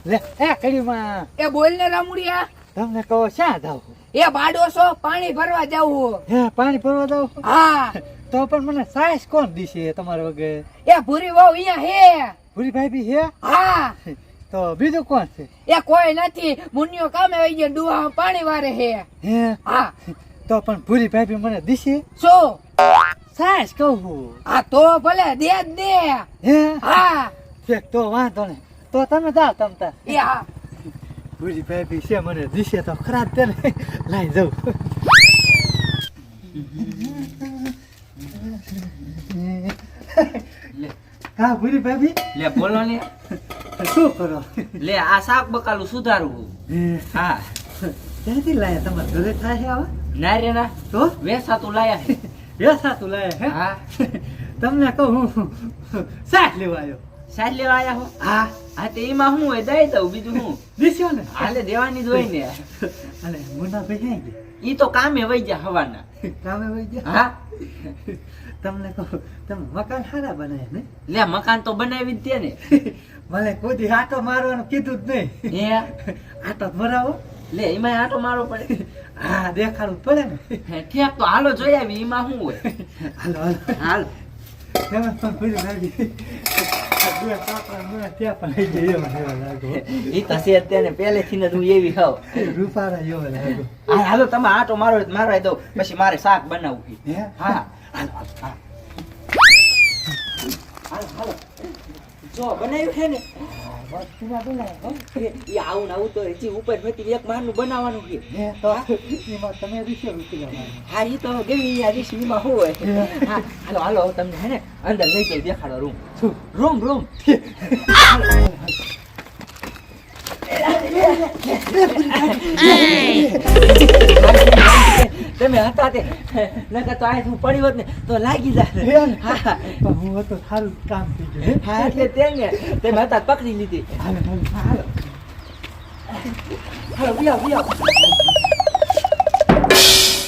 લે એ કડીમાં એ બોલ ને રામુડિયા. તમને કહો શા જાવ એ બાડો છો પાણી ભરવા જાવું. હે પાણી ભરવા જાવ હા તો પણ મને સાઈસ કોણ દીશે તમારા વગર એ ભૂરી વહુ અહીંયા હે. ભૂરી ભાઈ બી હે હા તો બીજું કોણ છે એ કોઈ નથી. મુનિયો કામે વઈ ગયો ડુવા પાણી વારે હે. હે હા તો પણ ભૂરી ભાઈ બી મને દીશે શું? સાઈસ કહું હા તો ભલે દે જ દે. હે હા ઠીક તો વાંધો નહીં તો તમે જાઓ તમતા એ હા ભૂરી ભાઈ બી છે મને દીશે તો ખરાબ તે લાઈ જાઉં હા ભૂરી ભાભી લે બોલો ને. શું કરો લે આ શાક બકાલું સુધારવું. હા ક્યાંથી લાયા તમારે ઘરે થાય છે આવા ના રે ના તો વેસાતું લાયા છે. વેસા તું લાયા હે હા તમને કહું સાઠ લેવા આવ્યો સાહેબ લેવા આયા હો. હા હા તો એમાં હું હોય દઈ દઉં બીજું હું. દીસ્યો ને હાલે દેવાની જ હોય ને. અને મુન્નાભાઈ ક્યાં ગયા ઈ તો કામે વઈ ગયા હવાના. કામે વહી ગયા હા તમને કહું તમે મકાન સારા બનાવ્યા ને લે મકાન તો બનાવી જ દે ને. મને કોઈ દી આટો મારવાનું કીધું જ નહીં હે આટો જ મરાવો લે એમાં આટો મારો પડે. હા દેખાડવું જ પડે ને હે, ઠેક તો હાલો જોઈ આવી એમાં શું હોય. હાલો હાલો હાલ એમાં પણ ભૂલી લાગી બે કાપડા મને ત્યાં પણ લઈ ગઈ એવા એવા લાગો ઈ તો છે તેને પહેલેથી જ હું એવી હોઉં. રૂપારા એવા લાગો હા હાલો તમે આટો મારવા દો પછી મારે શાક બનાવવું છે. હે હા હાલો હાલો હાલો હાલો જો બનાવ્યું છે ને એ આવું ને આવું તો હજી ઉપર નથી એક મારનું બનાવવાનું છે. હે તો એમાં તમે વિશે રૂપિયા મારો હા એ તો ગમી આ રીસીમાં હોય. હા હાલો હાલો હવે તમને હે ને અંદર લઈ જઈ દેખાડો રૂમ રૂમ રૂમ. તમે હતા તે નકર તો આ હું પડી હોત ને તો લાગી જાય. હા પણ હું હતો સારું કામ થઈ ગયું હા એટલે તેને તમે હતા પકડી લીધી. હાલો હાલો હાલો હાલો વિયાવ વિયાવ